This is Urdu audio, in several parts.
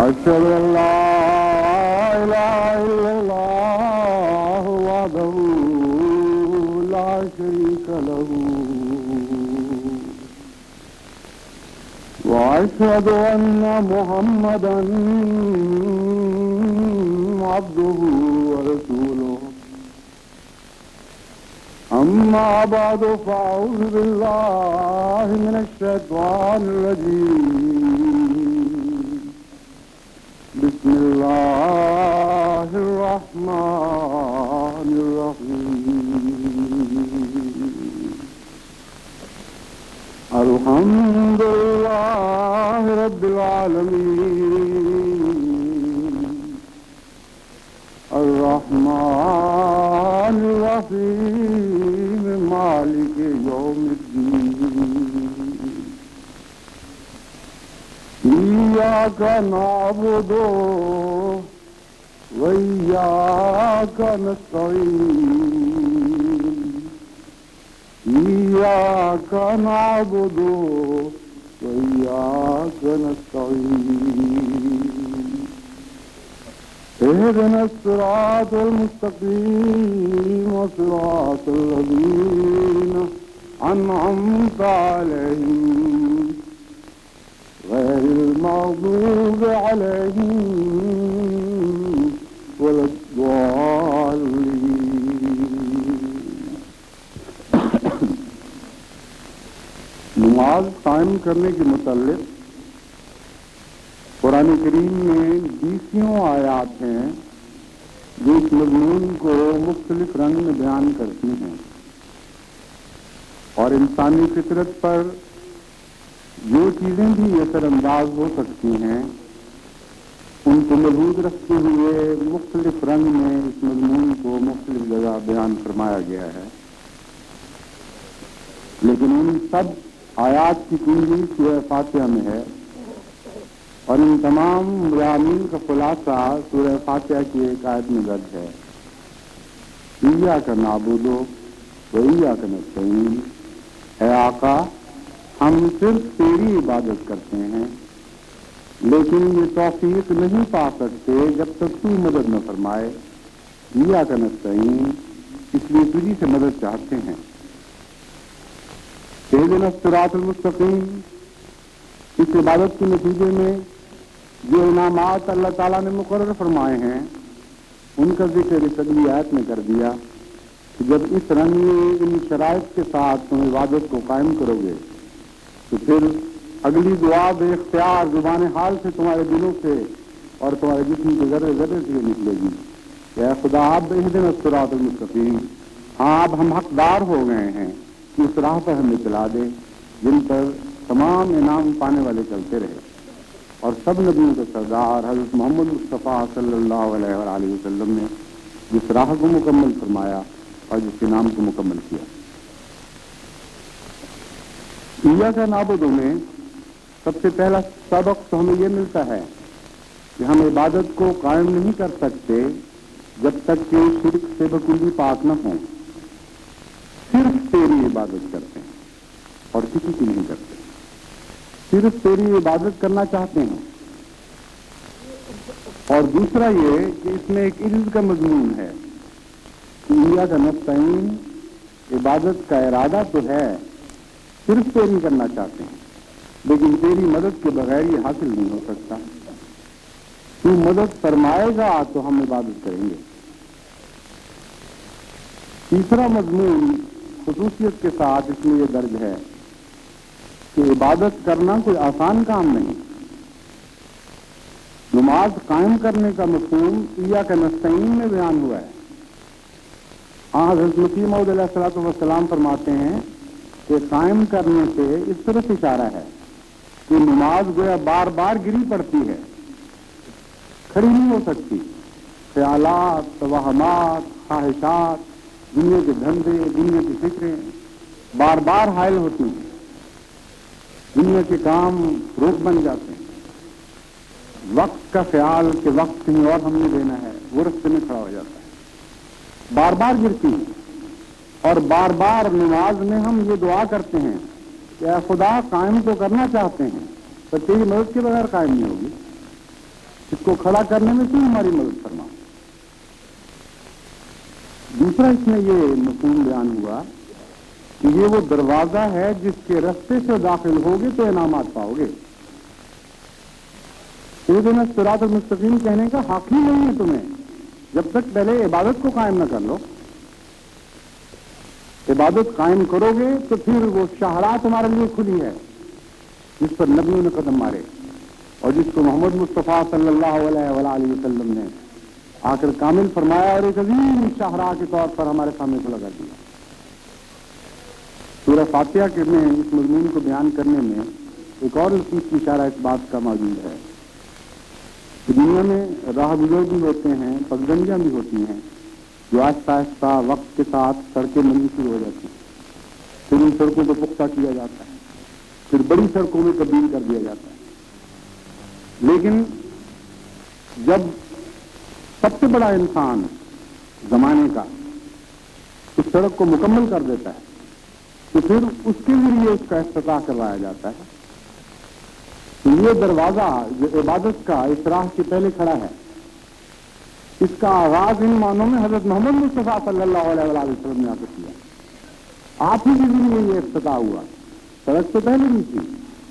أشهد أن لا إله إلا الله وحده لا شريك له وأشهد أن محمدا عبده ورسوله أما بعد فأعوذ بالله من الشيطان الرجيم بسم الله الرحمن الرحيم الحمد لله رب العالمين الرحمن الرحيم مالك يوم الدين إياك نعبد وإياك نستعين إياك نعبد وإياك نستعين اهدنا الصراط المستقيم صراط الذين أنعمت عليهم غير المغضوب عليهم ولا الضالين. نماز قائم کرنے کے متعلق قرآن کریم میں 20 آیات ہیں جو اس مضمون کو مختلف رنگ میں بیان کرتی ہیں اور انسانی فطرت پر جو چیزیں بھی اثر انداز ہو سکتی ہیں ان کو ملحوظ رکھتے ہوئے مختلف رنگ میں اس مضمون کو مختلف جگہ بیان فرمایا گیا ہے، لیکن ان سب آیات کی کنجی سورہ فاتحہ میں ہے اور ان تمام مضامین کا خلاصہ سورہ فاتحہ کی ایک آیت میں درج ہے۔ ایاک نعبد و ایاک نستعین، اے آقا ہم صرف تیری عبادت کرتے ہیں لیکن یہ توفیق نہیں پا سکتے جب تک تو مدد نہ فرمائے۔ ایاک نستعین، اس لیے تجھی سے مدد چاہتے ہیں۔ اہدنا الصراط المستقیم، اس عبادت کے نتیجے میں جو انعامات اللہ تعالیٰ نے مقرر فرمائے ہیں ان کا ذکر اس اگلی آیت میں کر دیا کہ جب اس رنگ میں ان شرائط کے ساتھ تم عبادت کو قائم کرو گے تو پھر اگلی دعا بے اختیار زبان حال سے تمہارے دلوں سے اور تمہارے جسم کے ذرے ذرے سے نکلے گی کہ اے خدا آپ اہدنا الصراط المستقیم، ہاں اب ہم حقدار ہو گئے ہیں کہ اس راہ پر ہمیں چلا دے جن پر تمام انعام پانے والے چلتے رہے۔ اور سب نبیوں کے سردار حضرت محمد مصطفیٰ صلی اللہ علیہ وآلہ وسلم نے جس راہ کو مکمل فرمایا اور جس کے نام کو مکمل کیا۔ ایاک نعبد میں سب سے پہلا سبق تو ہمیں یہ ملتا ہے کہ ہم عبادت کو قائم نہیں کر سکتے جب تک کہ شرک سے بکلی پاک نہ ہوں۔ صرف تیری عبادت کرتے ہیں اور کسی کی نہیں کرتے، صرف تیری عبادت کرنا چاہتے ہیں۔ اور دوسرا یہ کہ اس میں ایک عجز کا مضمون ہے کہ ایاک نستعین، عبادت کا ارادہ تو ہے، صرف تیری کرنا چاہتے ہیں لیکن تیری مدد کے بغیر یہ حاصل نہیں ہو سکتا۔ تو مدد فرمائے گا تو ہم عبادت کریں گے۔ تیسرا مضمون خصوصیت کے ساتھ اس میں یہ درج ہے کہ عبادت کرنا کوئی آسان کام نہیں۔ نماز قائم کرنے کا مفہوم ایاک نستعین میں بیان ہوا ہے۔ حضرت مسیح موعود علیہ الصلوۃ والسلام فرماتے ہیں کہ قائم کرنے سے اس طرف اشارہ ہے کہ نماز گویا بار بار گری پڑتی ہے، کھڑی نہیں ہو سکتی۔ خیالات، توہمات، خواہشات، دنیا کے دھندے، دنیا کی فکریں بار بار حائل ہوتی ہیں، دنیا کے کام روک بن جاتے ہیں۔ وقت کا خیال کہ وقت کہیں اور ہم نے دینا ہے وہ رستے میں کھڑا ہو جاتا ہے، بار بار گرتی ہیں۔ اور بار بار نماز میں ہم یہ دعا کرتے ہیں کہ اے خدا قائم تو کرنا چاہتے ہیں پر تیری مدد کے بغیر قائم نہیں ہوگی۔ اس کو کھڑا کرنے میں تو ہماری مدد فرما۔ دوسرا اس میں یہ مفہوم بیان ہوا کہ یہ وہ دروازہ ہے جس کے رستے سے داخل ہوگے تو انعامات پاؤ گے۔ سیدنا صراط المستقیم کہنے کا حق ہی نہیں ہے تمہیں جب تک پہلے عبادت کو قائم نہ کر لو۔ عبادت قائم کرو گے تو پھر وہ شاہراہ تمہارے لیے کھلی ہے جس پر نبیوں نے قدم مارے اور جس کو محمد مصطفیٰ صلی اللہ علیہ وآلہ وسلم نے آ کر کامل فرمایا اور ایک عظیم شاہراہ کے طور پر ہمارے سامنے کھلا کر دیا۔ سورہ فاتحہ کے میں اس مضمون کو بیان کرنے میں ایک اور لطیف اشارہ اس بات کا موجود ہے کہ دنیا میں راہ گزر بھی ہوتے ہیں، پگڈنڈیاں بھی ہوتی ہیں جو آہستہ آہستہ وقت کے ساتھ سڑکیں بننی شروع ہو جاتی ہیں، پھر ان سڑکوں کو پختہ کیا جاتا ہے، پھر بڑی سڑکوں میں تبدیل کر دیا جاتا ہے۔ لیکن جب سب سے بڑا انسان زمانے کا اس سڑک کو مکمل کر دیتا ہے تو پھر اس کے ذریعے اس کا افتتاح کروایا جاتا ہے۔ تو یہ دروازہ جو عبادت کا اس راہ سے پہلے کھڑا ہے، اس کا آغاز ان معنوں میں حضرت محمد مصطفیٰ صلی اللہ علیہ وآلہ وسلم نے آ کر کیا۔ آپ ہی کے ذریعے یہ افتتاح ہوا۔ سڑک تو پہلے نہیں تھی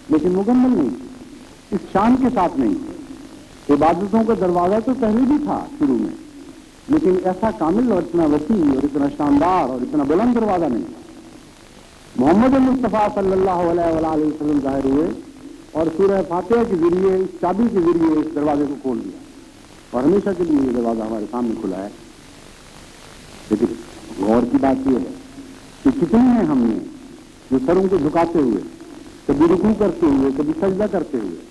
لیکن مکمل نہیں تھی، اس شان کے ساتھ نہیں تھی۔ عبادتوں کا دروازہ تو پہلے بھی تھا شروع میں، لیکن ایسا کامل اور اتنا وسیع اور اتنا شاندار اور اتنا بلند دروازہ نہیں تھا۔ محمد مصطفیٰ صلی اللہ علیہ وآلہ وسلم ظاہر ہوئے اور سورہ فاتحہ کے ذریعے اس چابی کے ذریعے اس دروازے کو کھول دیا اور ہمیشہ کے لیے یہ دروازہ ہمارے سامنے کھلا ہے۔ لیکن غور کی بات یہ ہے کہ کتنے ہیں ہم نے جو سروں کو جھکاتے ہوئے، کبھی رکوع کرتے ہوئے، کبھی سجدہ کرتے ہوئے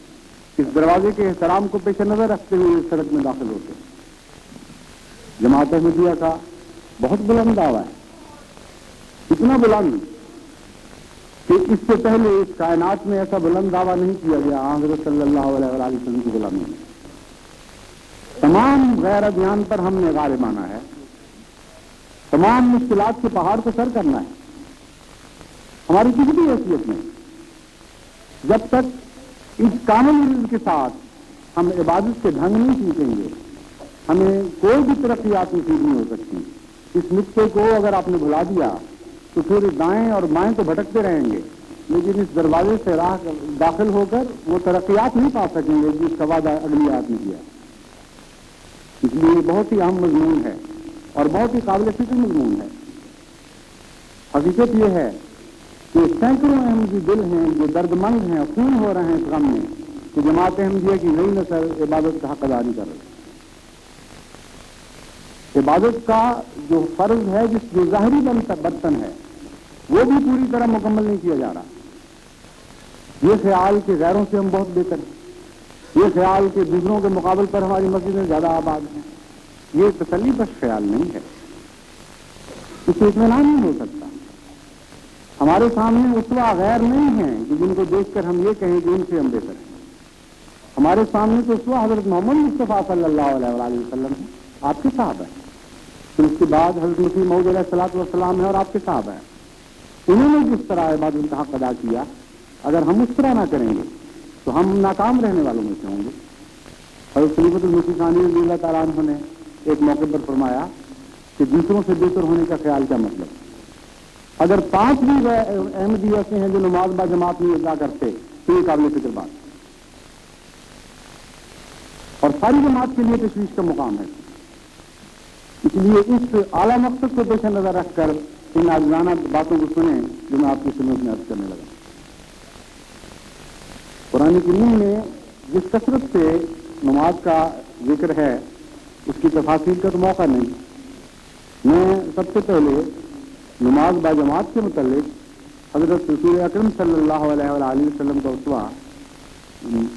اس دروازے کے احترام کو پیش نظر رکھتے ہوئے اس سڑک میں داخل ہوتے ہیں۔ جماعت احمدیہ کا بہت بلند دعویٰ ہے، اتنا بلند کہ اس سے پہلے اس کائنات میں ایسا بلند دعویٰ نہیں کیا گیا حضرت صلی اللہ علیہ وآلہ وسلم کی غلامی میں۔ تمام غیر ادیان پر ہم نے غالب آنا ہے، تمام مشکلات کے پہاڑ کو سر کرنا ہے۔ ہماری کسی بھی حیثیت میں جب تک اس کامل علم کے ساتھ ہم عبادت کے ڈھنگ نہیں سیکھیں گے، ہمیں کوئی بھی ترقیات نصیب نہیں ہو سکتی۔ اس نقطے کو اگر آپ نے بھلا دیا تو پھر دائیں اور بائیں تو بھٹکتے رہیں گے، لیکن اس دروازے سے راہ داخل ہو کر وہ ترقیات نہیں پا سکیں گے جس کا وعدہ اگلی آیت نے کیا۔ اس لیے بہت ہی اہم مضمون ہے اور بہت ہی قابل فکر مضمون ہے۔ حقیقت یہ ہے کہ سینکڑوں احمدی دل ہیں جو درد مند ہیں، خون ہو رہے ہیں اس غم میں کہ جماعت احمدیہ کی نئی نسل عبادت کا حق ادا نہیں کر رہی۔ عبادت کا جو فرض ہے، جو ظاہری برتن ہے، وہ بھی پوری طرح مکمل نہیں کیا جا رہا۔ یہ خیال کہ غیروں سے ہم بہت بہتر ہیں، یہ خیال کہ دوسروں کے مقابل پر ہماری مسجدیں زیادہ آباد ہیں، یہ تسلی بخش خیال نہیں ہے، اس سے اطمینان نہیں ہو سکتا۔ ہمارے سامنے اسوہ غیر نہیں ہیں کہ جن کو دیکھ کر ہم یہ کہیں کہ ان سے ہم بہتر ہیں۔ ہمارے سامنے تو اسوہ حضرت محمد مصطفیٰ صلی اللہ علیہ وآلہ وسلم ہے، آپ کے صحابہ ہیں، پھر اس کے بعد حضرت مسیح موعود علیہ الصلوۃ والسلام ہے اور آپ کے صحابہ ہیں۔ انہوں نے جس طرح عبادت کا حق ادا کیا، اگر ہم اس طرح نہ کریں گے تو ہم ناکام رہنے والوں میں سے ہوں گے۔ حضرت خلیفۃ المسیح ثانی رضی اللہ تعالیٰ عنہ نے ایک موقع پر فرمایا کہ دوسروں سے بہتر ہونے کا خیال کیا مطلب؟ اگر 5 بھی احمدی ایسے ہیں جو نماز با جماعت نہیں ادا کرتے تو یہ قابل فکر بات، اور ساری جماعت کے لیے تشویش کا مقام ہے۔ اس لیے اس اعلیٰ مقصد کو پیش نظر رکھ کر ان عاجزانہ باتوں کو سنیں جو میں آپ کی خدمت میں عرض کرنے لگا۔ قرآن کریم میں جس کثرت سے نماز کا ذکر ہے اس کی تفاصیل کا تو موقع نہیں۔ میں سب سے پہلے نماز با جماعت کے متعلق حضرت رسول اکرم صلی اللہ علیہ وآلہ وسلم کا اسوہ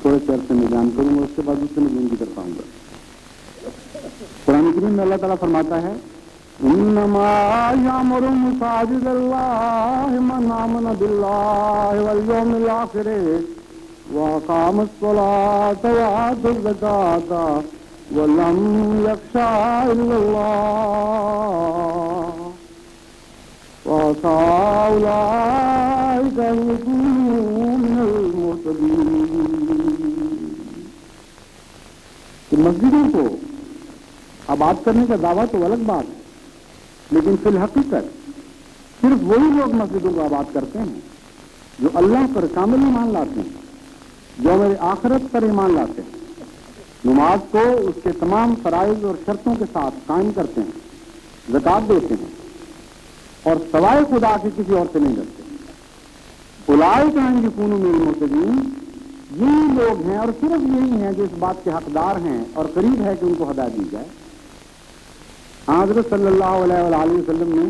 تھوڑے سے عرصے میں بیان کروں گا، اس کے بعد دوسرے مضمون کی طرف آؤں گا۔ قرآن کریم میں اللہ تعالیٰ فرماتا ہے انما یامر مساجد اللہ من آمن باللہ والیوم الآخر واقام الصلاة وآتى الزکاة ولم یخشى الا اللہ وعسى اولئک ان یکونوا من المہتدین۔ مسجدوں کو آباد کرنے کا دعویٰ تو الگ بات ہے، لیکن فی الحقیقت صرف وہی لوگ مسجدوں کو آباد کرتے ہیں جو اللہ پر کامل ایمان لاتے ہیں، جو ہمارے آخرت پر ایمان لاتے ہیں، نماز کو اس کے تمام فرائض اور شرطوں کے ساتھ قائم کرتے ہیں، زکوٰۃ دیتے ہیں اور سوائے خدا کے کسی اور سے نہیں کرتے۔ اولئک هم یکونون من المہتدین، یہی لوگ ہیں اور صرف یہی ہیں جو اس بات کے حقدار ہیں اور قریب ہے کہ ان کو ہدایت دی جائے۔ حضرت صلی اللہ علیہ وآلہ وسلم نے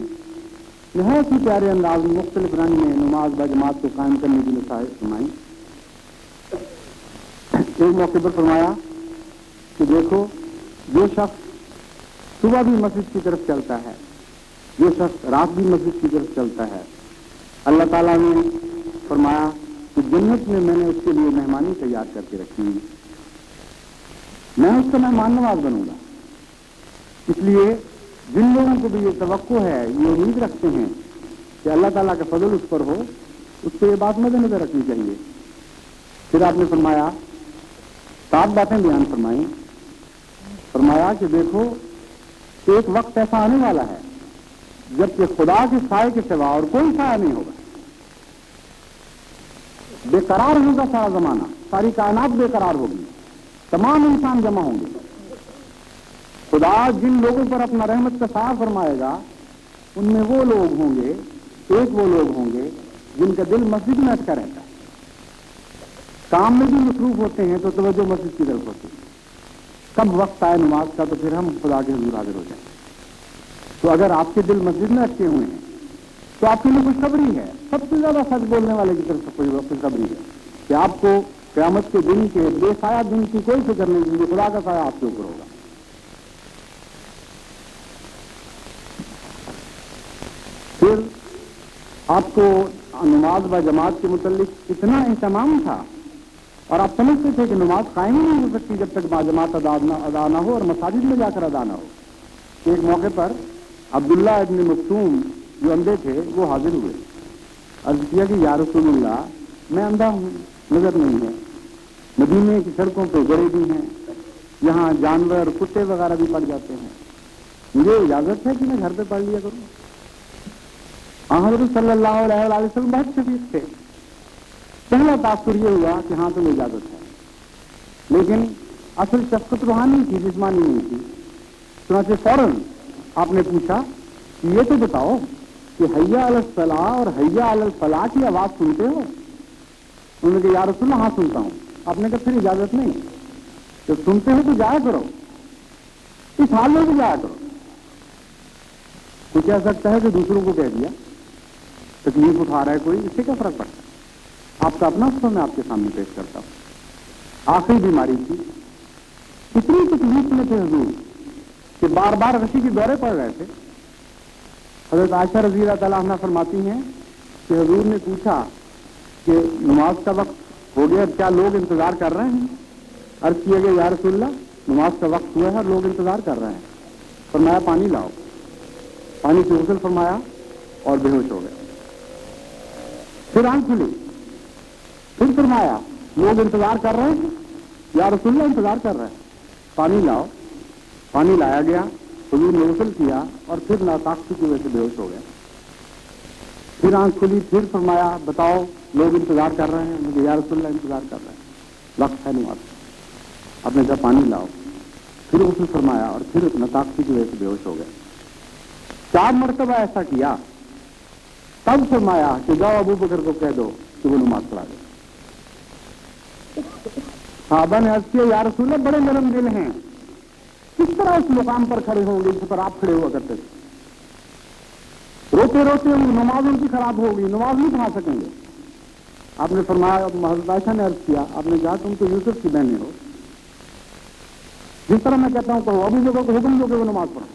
نہایت ہی پیارے انداز میں مختلف رنگ میں نماز باجماعت کو قائم کرنے کی نصیحت فرمائی۔ ایک موقع پر فرمایا کہ دیکھو، جو شخص صبح بھی مسجد کی طرف چلتا ہے، جو شخص رات بھی مسجد کی طرف چلتا ہے، اللہ تعالیٰ نے فرمایا کہ جنت میں میں نے اس کے لیے مہمانی تیار کر کے رکھی ہے، میں اس کا مہمان نواز بنوں گا۔ اس لیے جن لوگوں کو بھی یہ توقع ہے، یہ امید رکھتے ہیں کہ اللہ تعالیٰ کا فضل اس پر ہو، اس کو یہ بات مد نظر رکھنی چاہیے۔ پھر آپ نے فرمایا 7 باتیں بیان فرمائیں۔ فرمایا کہ دیکھو، ایک وقت ایسا آنے والا ہے جبکہ خدا کے سائے کے سوا اور کوئی سایہ نہیں ہوگا، بے قرار ہوگا سارا زمانہ، ساری کائنات بے قرار ہوگی، تمام انسان جمع ہوں گے۔ خدا جن لوگوں پر اپنا رحمت کا سایہ فرمائے گا ان میں وہ لوگ ہوں گے، وہ لوگ ہوں گے جن کا دل مسجد میں اٹکا رہتا ہے، کام میں بھی مصروف ہوتے ہیں تو توجہ مسجد کی طرف ہوتی ہے۔ کب وقت آئے نماز کا تو پھر ہم خدا کے حضور حاضر ہو جائیں۔ تو اگر آپ کے دل مسجد میں اٹکے ہوئے ہیں تو آپ کے لیے خوشخبری ہے، سب سے زیادہ سچ بولنے والے کی طرف سے خوشخبری ہے کہ آپ کو قیامت کے دن کے بے سایہ دن کی کوئی فکر نہیں، کیونکہ خدا کا سایہ آپ کے اوپر ہوگا۔ پھر آپ کو نماز با جماعت کے متعلق اتنا اہتمام تھا اور آپ سمجھتے تھے کہ نماز قائم ہی نہیں ہو سکتی جب تک با جماعت ادا نہ ہو اور مساجد میں جا کر ادا نہ ہو۔ ایک موقع پر عبداللہ ابن مکتوم جو اندھے تھے وہ حاضر ہوئے، عرض کیا کہ یا رسول اللہ، میں اندھا ہوں، نظر نہیں ہے، مدینے کی سڑکوں پہ گڑے بھی ہیں، یہاں جانور کتے وغیرہ بھی پڑ جاتے ہیں، مجھے اجازت ہے کہ میں گھر پہ پڑھ لیا کروں؟ حضرت صلی اللہ علیہ وآلہ وسلم بہت شفیق تھے۔ پہلا تاثر یہ ہوا کہ ہاں تمہیں اجازت ہے، لیکن اصل شفقت روحانی تھی، جسمانی نہیں تھی۔ چنانچہ فوراً آپ نے پوچھا کہ یہ تو بتاؤ کہ حیا علی الصلاح اور حیا علی الفلاح کی آواز سنتے ہو؟ انہوں نے کہا یا رسول اللہ ہاں سنتا ہوں۔ آپ نے کہا پھر اجازت نہیں، تو سنتے ہو تو جایا کرو، اس حال میں بھی جایا کرو۔ کچھ کہہ سکتا ہے کہ دوسروں کو کہہ دیا، تکلیف اٹھا رہا ہے کوئی، اس سے کیا فرق پڑتا ہے؟ آپ کا اپنا سفر میں آپ کے سامنے پیش کرتا ہوں۔ آخری بیماری تھی، اتنی تکلیف میں تھے حضور کہ بار بار رسی کے دورے پڑ رہے تھے۔ حضرت عائشہ رضی اللہ تعالیٰ عنہا فرماتی ہیں کہ حضور نے پوچھا کہ نماز کا وقت ہو گیا، کیا لوگ انتظار کر رہے ہیں؟ عرض کیا گیا یا رسول اللہ، نماز کا وقت ہوا ہے اور لوگ انتظار کر رہے ہیں۔ فرمایا پانی لاؤ، پانی سے غسل فرمایا اور بے ہوش ہو گئے۔ پھر آنکھ کھلی، پھر فرمایا لوگ انتظار کر رہے ہیں، یا رسول اللہ انتظار کر رہے ہیں، پانی لاؤ۔ پانی لایا گیا، حضور نے غسل کیا اور پھر ناطاقتی کی وجہ سے بے ہوش ہو گیا۔ پھر آنکھ کھلی، پھر فرمایا بتاؤ لوگ انتظار کر رہے ہیں، مجھے یا رسول اللہ انتظار کر رہے ہیں، وقت ہے نماز۔ آپ نے کہا پانی لاؤ، پھر غسل فرمایا اور پھر ناطاقتی کی وجہ سے بے ہوش ہو گئے۔ 4 مرتبہ ایسا کیا، تب فرمایا کہ جاؤ ابو بکر کو کہہ دو کہ وہ نماز پڑھا دے۔ صحابہ نے عرض کیا یا رسول اللہ بڑے نرم دل ہیں، کس طرح اس مقام پر کھڑے ہوں گے جس پر آپ کھڑے ہوا کرتے تھے؟ روتے روتے نماز ان کی خراب ہوگی، نماز نہیں پڑھا سکیں گے۔ آپ نے فرمایا، حضرت عائشہ نے عرض کیا، آپ نے کہا تم تو یوسف کی بہنیں ہو، جس طرح میں کہتا ہوں کہ ابو بکر کو حکم دو کہ وہ نماز پڑھو۔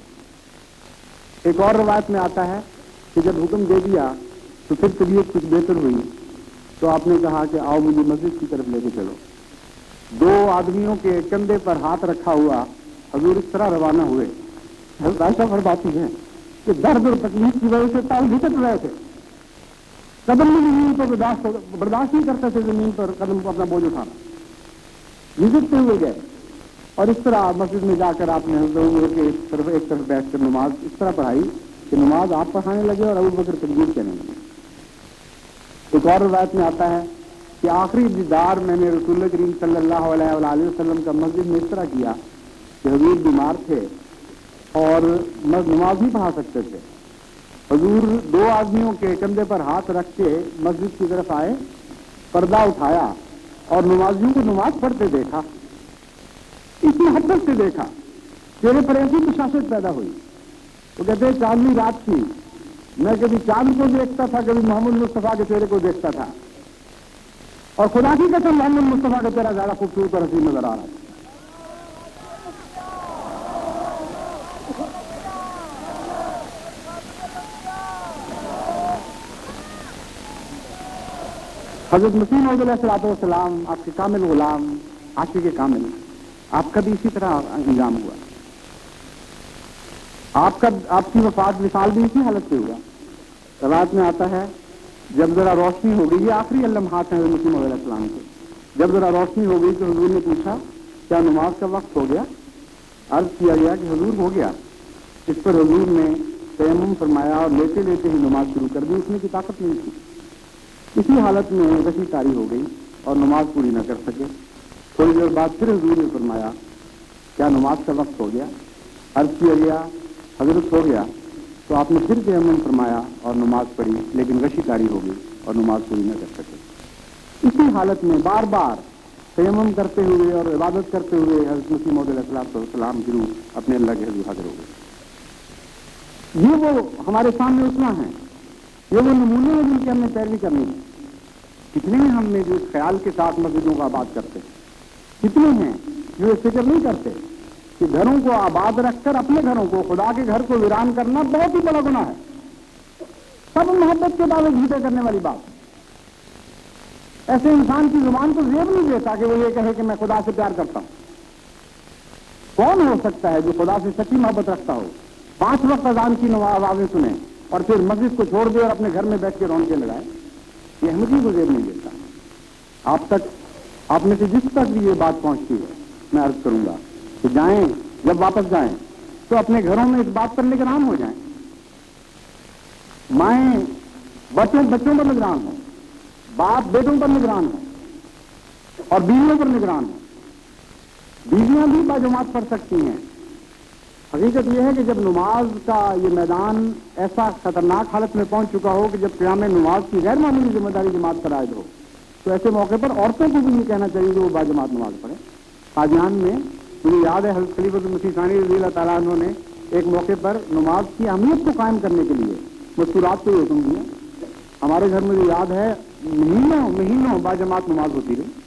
ایک اور روایت میں آتا ہے کہ جب حکم دے دیا تو پھر طبیعت کچھ بہتر ہوئی تو آپ نے کہا کہ آؤ مجھے مسجد کی طرف لے کے چلو۔ 2 آدمیوں کے کندھے پر ہاتھ رکھا ہوا حضور اس طرح روانہ ہوئے۔ حضرت عائشہ فرماتی ہیں کہ درد اور تکلیف کی وجہ سے تال گھسٹ رہے تھے، قدم میں زمین پر برداشت نہیں کرتے تھے، زمین پر قدم کو اپنا بوجھ اٹھانا، گھسٹتے ہوئے گئے۔ اور اس طرح مسجد میں جا کر آپ نے حضرت کے ایک طرف بیٹھ کر نماز اس طرح پڑھائی کہ نماز آپ پڑھانے لگے اور ابو بکر تکبیر کہنے لگے۔ ایک اور روایت میں آتا ہے کہ آخری دیدار میں نے رسول کریم صلی اللہ علیہ وآلہ وسلم کا مسجد میں اس طرح کیا کہ حضور بیمار تھے اور نماز نہیں پڑھا سکتے تھے۔ حضور دو آدمیوں کے کندھے پر ہاتھ رکھ کے مسجد کی طرف آئے، پردہ اٹھایا اور نمازیوں کو نماز پڑھتے دیکھا، اس محبت سے دیکھا، چہرے پر ایسی بشاشت پیدا ہوئی۔ وہ کہتے ہیں چاندنی رات تھی، میں کبھی چاند کو دیکھتا تھا، کبھی محمد مصطفیٰ کے چہرے کو دیکھتا تھا، اور خدا کی قسم محمد مصطفیٰ کا چہرہ زیادہ خوبصورت اور حسین نظر آ رہا تھا۔ حضرت مسیح موعود علیہ الصلوۃ والسلام آپ کے کامل غلام، عاشق کامل، آپ کا بھی اسی طرح انجام ہوا۔ آپ کی وفات وصال بھی اسی حالت سے ہوا۔ روایت میں آتا ہے جب ذرا روشنی ہو گئی، یہ آخری لمحات ہیں حضرت مسیح موعود علیہ السلام کے، جب ذرا روشنی ہو گئی تو حضور نے پوچھا کیا نماز کا وقت ہو گیا؟ عرض کیا گیا کہ حضور ہو گیا۔ اس پر حضور نے تیمم فرمایا اور لیتے لیتے ہی نماز شروع کر دی، اٹھنے کی طاقت نہیں تھی۔ اسی حالت میں غشی طاری ہو گئی اور نماز پوری نہ کر سکے۔ تھوڑی دیر بعد پھر حضور نے فرمایا کیا نماز کا وقت ہو گیا؟ عرض کیا گیا حضرت ہو گیا۔ تو آپ نے پھر تیمم فرمایا اور نماز پڑھی، لیکن غشی طاری ہو گئی اور نماز پوری نہ کر سکے۔ اسی حالت میں بار بار تیمم کرتے ہوئے اور عبادت کرتے ہوئے حضرت مسیح موعود علیہ السلام کی روح اپنے اللہ کے حضور حاضر ہو گئی۔ یہ وہ ہمارے سامنے اسنا ہے، یہ وہ نمونے ہیں جن کی ہم نے پیروی کرنی ہے۔ کتنے ہیں ہم نے جو اس خیال کے ساتھ مسجدوں کو آباد کرتے ہیں، کتنے ہیں جو یہ فکر نہیں کرتے کہ گھروں کو آباد رکھ کر اپنے گھروں کو، خدا کے گھر کو ویران کرنا بہت ہی بڑا گناہ ہے۔ سب محبت کے دعوے جھوٹے کرنے والی بات۔ ایسے انسان کی زبان کو زیب نہیں دیتا کہ وہ یہ کہے کہ میں خدا سے پیار کرتا ہوں۔ کون ہو سکتا ہے جو خدا سے سچی محبت رکھتا ہو، 5 وقت اذان کی آوازیں سنے اور پھر مسجد کو چھوڑ دے اور اپنے گھر میں بیٹھ کے رونقیں لگائے؟ یہ احمدی کو زیب نہیں دیتا۔ آپ میں سے جس تک بھی یہ بات پہنچتی ہے، میں عرض کروں گا کہ جائیں، جب واپس جائیں تو اپنے گھروں میں اس بات پر نگران ہو جائیں، مائیں بچوں پر نگران ہوں، باپ بیٹوں پر نگران ہوں اور بیویوں پر نگران ہوں۔ بیویاں بھی باجماعت پڑھ سکتی ہیں۔ حقیقت یہ ہے کہ جب نماز کا یہ میدان ایسا خطرناک حالت میں پہنچ چکا ہو کہ جب قیام نماز کی غیر معمولی ذمہ داری جماعت پر عائد ہو، تو ایسے موقع پر عورتوں کو بھی یہ کہنا چاہیے کہ وہ باجماعت نماز پڑھیں۔ قادیان میں مجھے یاد ہے حضرت خلیفۃ المسیح ثانی رضی اللہ تعالیٰ عنہ نے ایک موقع پر نماز کی اہمیت کو قائم کرنے کے لیے مستورات کو یہ حکم دیا۔ ہمارے گھر میں یاد ہے مہینوں باجماعت نماز ہوتی رہی۔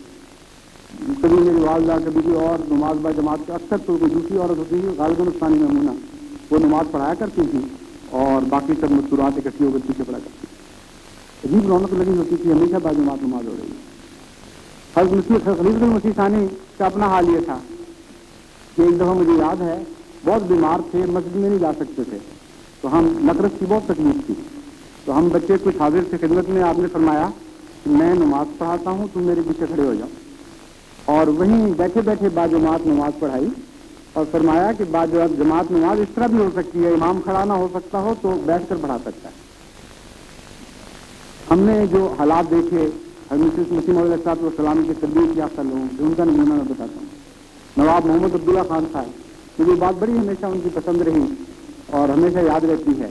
کبھی میری والدہ، کبھی کوئی اور نماز باجماعت، اکثر تو کوئی دوسری عورت ہوتی تھی، غالباً ثانی میمونہ، وہ نماز پڑھایا کرتی تھی اور باقی سب مستورات اکٹھی ہو کر پیچھے پڑھا کرتی تھی۔ عجیب رونق لگی ہوتی تھی، ہمیشہ باجماعت نماز ہو رہی ہے۔ حضرت خلیفۃ المسیح ثانی کا اپنا حال یہ تھا کہ ایک دفعہ مجھے یاد ہے بہت بیمار تھے، مسجد میں نہیں جا سکتے تھے، تو ہم نقرس کی بہت تکلیف تھی، تو ہم بچے کچھ حاضر تھے خدمت میں۔ آپ نے فرمایا کہ میں نماز پڑھاتا ہوں، تم میرے پیچھے کھڑے ہو جاؤ، اور وہیں بیٹھے بیٹھے باجماعت نماز پڑھائی اور فرمایا کہ باجماعت نماز اس طرح بھی ہو سکتی ہے، امام کھڑا نہ ہو سکتا ہو تو بیٹھ کر پڑھا سکتا ہے۔ ہم نے جو حالات دیکھے حضرت مسیح موعود علیہ السلام کے تربیت یافتہ لوگوں سے، ان کا نمونہ میں بتاتا ہوں۔ نواب محمد عبداللہ خان صاحب، مجھے بات بڑی ہمیشہ ان کی پسند رہی اور ہمیشہ یاد رہتی ہے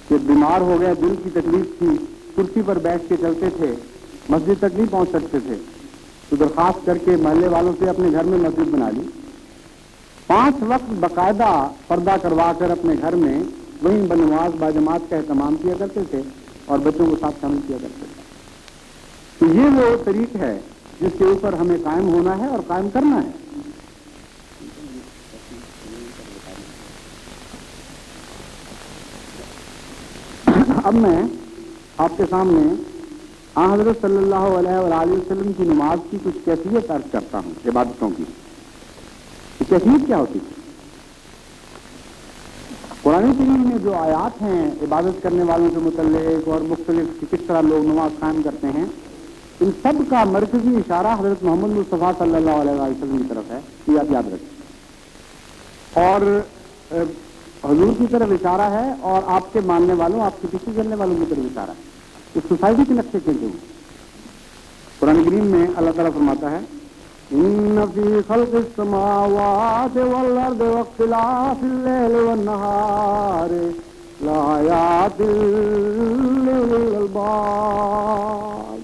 کہ بیمار ہو گئے، دل کی تکلیف تھی، کرسی پر بیٹھ کے چلتے تھے، مسجد تک نہیں پہنچ سکتے تھے، تو درخواست کر کے محلے والوں سے اپنے گھر میں مسجد بنا لی۔ 5 وقت باقاعدہ پردہ کروا کر اپنے گھر میں وہیں بنواز باجماعت کا اہتمام کیا کرتے تھے اور بچوں کو ساتھ شامل کیا کرتے تھے۔ تو یہ وہ طریق ہے جس کے اوپر ہمیں قائم ہونا ہے اور قائم کرنا ہے۔ اب میں آپ کے سامنے حضرت صلی اللہ علیہ وآلہ وسلم کی نماز کی کچھ کیفیت عرض کرتا ہوں، عبادتوں کی کیفیت کیا ہوتی ہے۔ قرآن کریم میں جو آیات ہیں عبادت کرنے والوں کے متعلق اور مختلف کس طرح لوگ نماز قائم کرتے ہیں، ان سب کا مرکزی اشارہ حضرت محمد مصطفیٰ صلی اللہ علیہ وسلم کی طرف ہے، یہ آپ یاد رکھیں۔ اور حضور کی طرف اشارہ ہے اور آپ کے ماننے والوں، آپ کے پیچھے چلنے والوں کی طرف اشارہ ہے. اس سوسائٹی کے نقشے کھینچے ہوئے. قرآن کریم میں اللہ تعالیٰ فرماتا ہے ان فی خلق السماوات والارض واختلاف اللیل والنہار لآیات لأولی الالباب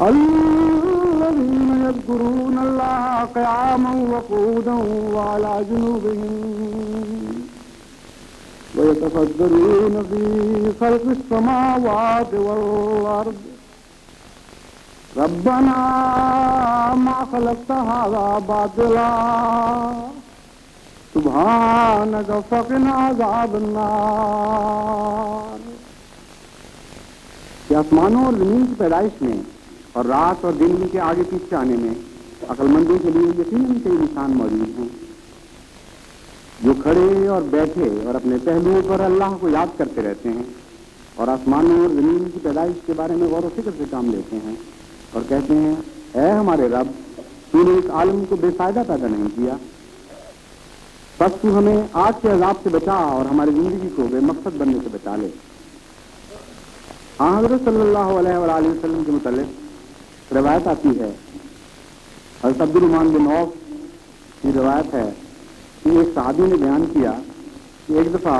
الذین یذکرون اللہ قیاما وقعودا وعلی جنوبہم ویتفکرون فی خلق السماوات والارض ربنا ما خلقت هذا باطلا سبحانك فقنا عذاب النار. کہ آسمانوں اور زمین کی پیدائش میں اور رات اور دن کے آگے پیچھے آنے میں عقل مندوں کے لیے یقیناً کئی نشان موجود ہیں جو کھڑے اور بیٹھے اور اپنے پہلوؤں پر اللہ کو یاد کرتے رہتے ہیں اور آسمانوں اور زمین کی پیدائش کے بارے میں غور و فکر سے کام لیتے ہیں اور کہتے ہیں اے ہمارے رب تو نے اس عالم کو بے فائدہ پیدا نہیں کیا، بس تو ہمیں آگ کے عذاب سے بچا اور ہماری زندگی کو بے مقصد بننے سے بچا لے. ہاں حضرت صلی اللہ علیہ وآلہ وسلم کے متعلق روایت آتی ہے، حضرت عبد الرحمن بن عوف کی روایت ہے کہ ایک صحابی نے بیان کیا کہ ایک دفعہ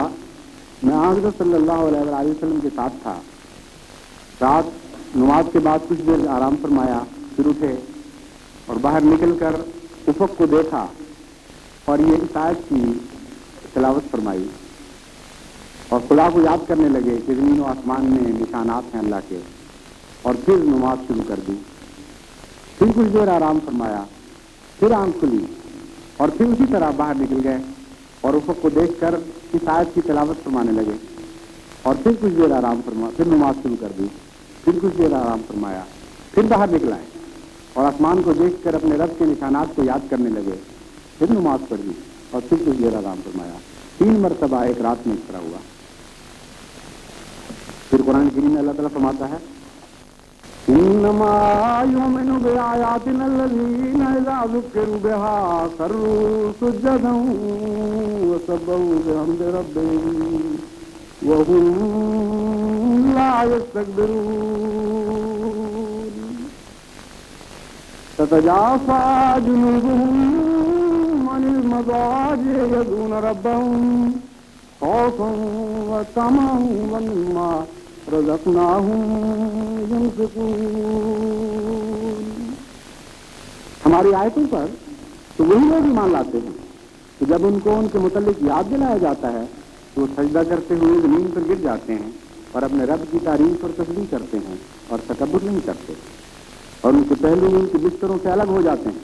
میں حضرت صلی اللہ علیہ وآلہ وسلم کے ساتھ تھا، رات نماز کے بعد کچھ دیر آرام فرمایا، پھر اٹھے اور باہر نکل کر افق کو دیکھا اور یہ اس آیت کی تلاوت فرمائی اور خدا کو یاد کرنے لگے کہ زمین و آسمان میں نشانات ہیں اللہ کے، اور پھر نماز شروع کر دی. پھر کچھ دیر آرام فرمایا، پھر آنکھ کھلی اور پھر اسی طرح باہر نکل گئے اور افق کو دیکھ کر اس آیت کی تلاوت فرمانے لگے اور پھر کچھ دیر آرام فرمایا، پھر نماز شروع کر دی، پھر کچھ دیر آرام فرمایا، پھر باہر نکل آئے اور آسمان کو دیکھ کر اپنے رب کے نشانات کو یاد کرنے لگے، پھر نماز پڑھ دی اور پھر کچھ دیر آرام فرمایا. 3 مرتبہ ایک رات میں اس طرح ہوا. پھر قرآن کریم میں اللہ تعالیٰ فرماتا ہے انما یؤمن بآیاتنا الذین اذا ذکروا بها خروا سجدا وسبحوا بحمد ربهم وهم لا يستكبرون تتجافى جنوبهم عن المضاجع يدعون ربهم خوفا وطمعا ومما رزقناهم ينفقون. ہماری آیتوں پر تو وہی لوگ ایمان لاتے ہیں کہ جب ان کو ان کے متعلق یاد دلایا جاتا ہے تو وہ سجدہ کرتے ہوئے زمین پر گر جاتے ہیں اور اپنے رب کی تعریف اور تسبیح کرتے ہیں اور تکبر نہیں کرتے اور ان کے پہلو ان کے بستروں سے الگ ہو جاتے ہیں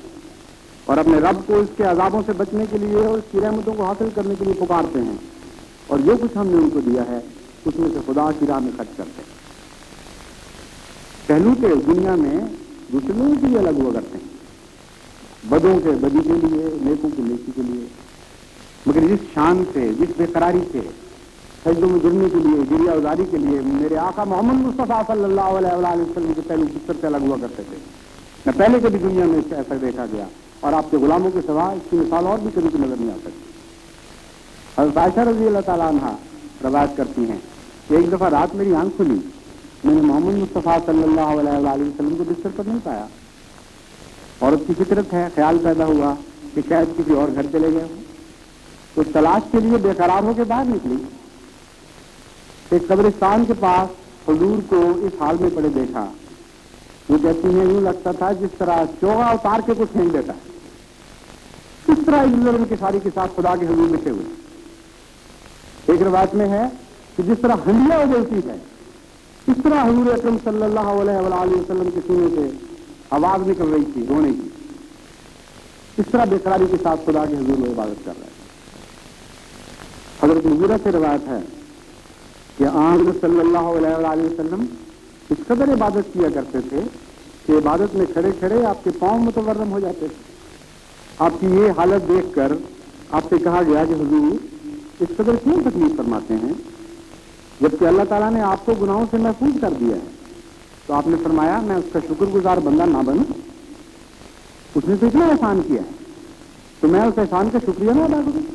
اور اپنے رب کو اس کے عذابوں سے بچنے کے لیے اور اس کی رحمتوں کو حاصل کرنے کے لیے پکارتے ہیں اور جو کچھ ہم نے ان کو دیا ہے اس میں سے خدا کی راہ میں خرچ کرتے ہیں. پہلو کے دنیا میں دوسرے لوگوں کے لیے الگ ہوا کرتے ہیں، بدوں کے بدی کے لیے، نیکوں کے نیکی کے لیے، مگر جس شان سے، جس بے قراری سے سجدوں میں گرنے کے لیے، گریہ ازاری کے لیے میرے آقا محمد مصطفیٰ صلی اللہ علیہ وآلہ وسلم کے پہلے بستر سے الگ ہوا کرتے تھے، نہ پہلے کبھی دنیا میں ایسا دیکھا گیا اور آپ کے غلاموں کے سوا اس کی مثال اور بھی کبھی کی نظر نہیں آ سکتی. حضرت عائشہ رضی اللہ تعالیٰ عنہ روایت کرتی ہیں کہ ایک دفعہ رات میری آنکھ کھلی، میں نے محمد مصطفیٰ صلی اللہ علیہ وآلہ وسلم کو بستر پر نہیں پایا. عورت کی فطرت ہے، خیال پیدا ہوا کہ شاید کسی اور گھر چلے گئے ہوں، تو تلاش کے لیے بے قرار ہو کے باہر نکلی. ایک قبرستان کے پاس حضور کو اس حال میں پڑے دیکھا. وہ کہتی ہیں یوں لگتا تھا جس طرح چوغا اتار کے کچھ پھینک دیتا ہے، اس طرح ایک ظلم کی ساری کے ساتھ خدا کے حضور بچے ہوئے. ایک روایت میں ہے کہ جس طرح ہنڈیا اجلتی ہے اس طرح حضور اکرم صلی اللہ علیہ وآلہ وسلم کے سینے سے آواز نکل رہی تھی رونے کی. اس طرح بے قراری کے ساتھ خدا کے حضور میں عبادت کر رہے ہیں. حضرت مغیرہ سے روایت ہے کہ حضرت صلی اللہ علیہ وآلہ وسلم اس قدر عبادت کیا کرتے تھے کہ عبادت میں کھڑے کھڑے آپ کے پاؤں متورم ہو جاتے تھے. آپ کی یہ حالت دیکھ کر آپ سے کہا گیا کہ حضور اس قدر کیوں تکلیف فرماتے ہیں جبکہ اللہ تعالیٰ نے آپ کو گناہوں سے محفوظ کر دیا ہے. تو آپ نے فرمایا میں اس کا شکر گزار بندہ نہ بنوں، اس نے تو اتنا احسان کیا ہے. تو میں اس احسان کا شکریہ نہ ادا کروں؟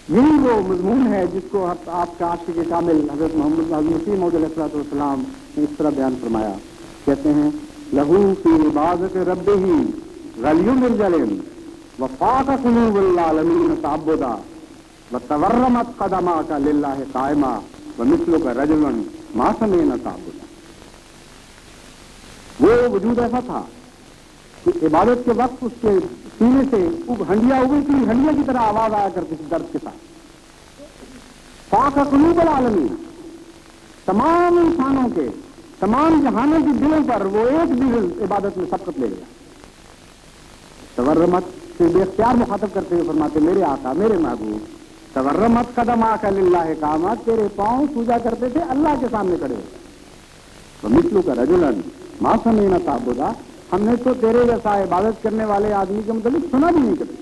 یہی وہ مضمون ہے جس کو آپ کا عاشق کامل حضرت محمد مسیح موعود علیہ الصلوۃ والسلام نے اس طرح بیان فرمایا. کہتے ہیں لہو فی عبادت ربہ غلی مرجل وفاق قلوب العالمین تعبدا وتورمت قدماک للہ قائما ومثلک رجل ما سمعنا تعبدا. وہ وجود ایسا تھا کہ عبادت کے وقت اس کے سینے سے ہنڈیا اگئی تھی، ہنڈیا کی طرح آواز آیا کرتی تھی درد کے ساتھ. فاق قلوب العالمین، تمام انسانوں کے، تمام جہانوں کے دلوں پر وہ ایک دل عبادت میں سبقت لے گیا. تورمت سے بے اختیار مخاطب کرتے ہوئے فرماتے میرے آقا میرے محبوب، تورمت قدماک للہ قائما، تیرے پاؤں سوجا کرتے تھے اللہ کے سامنے کھڑے ہوئے. ومثلک رجلا ما سمعنا تعبدا، ہم نے تو تیرے جیسا عبادت کرنے والے آدمی کے متعلق سنا بھی نہیں کبھی،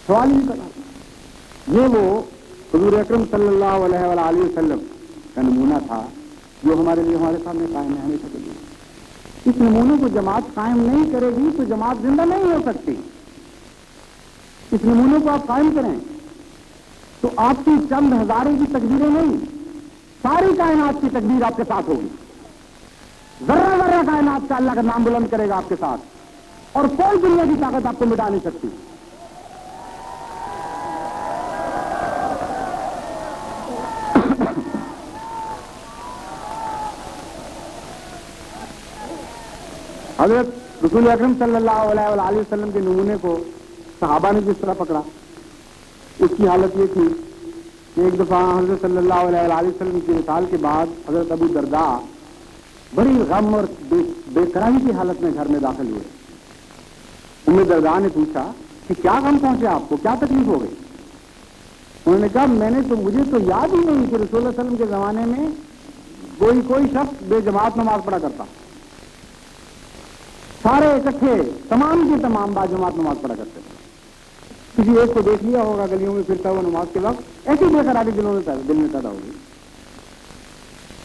سوال ہی نہیں کرا. یہ وہ حضور اکرم صلی اللہ علیہ وآلہ وسلم کا نمونہ تھا جو ہمارے لیے ہمارے سامنے قائم ہے ہمیشہ کے لیے. اس نمونے کو جماعت قائم نہیں کرے گی تو جماعت زندہ نہیں ہو سکتی. اس نمونے کو آپ قائم کریں تو آپ کی چند ہزاروں کی تکبیریں نہیں، ساری کائنات کی تکبیر آپ کے ساتھ ہوگی. ذرہ ذرہ کائنات کا اللہ کا نام بلند کرے گا آپ کے ساتھ، اور کوئی دنیا کی طاقت آپ کو مٹا نہیں سکتی. حضرت رسول اکرم صلی اللہ علیہ وآلہ وسلم کے نمونے کو صحابہ نے جس طرح پکڑا، اس کی حالت یہ تھی کہ ایک دفعہ حضرت صلی اللہ علیہ وآلہ وسلم کے وصال کے بعد حضرت ابو درداء بڑی غم اور بے قراری کی حالت میں گھر میں داخل ہوئے. ام درداء نے پوچھا کہ کیا غم پہنچے آپ کو، کیا تکلیف ہو گئی؟ انہوں نے کہا مجھے تو یاد ہی نہیں کہ رسول اللہ علیہ وسلم کے زمانے میں کوئی شخص بے جماعت نماز پڑھا کرتا. سارے اکٹھے تمام کے تمام با جماعت نماز پڑھا کرتے تھے. کسی ایک کو دیکھ لیا ہوگا گلیوں میں پھرتا ہوا نماز کے وقت، ایسی بے قراری دل میں پیدا ہوگی.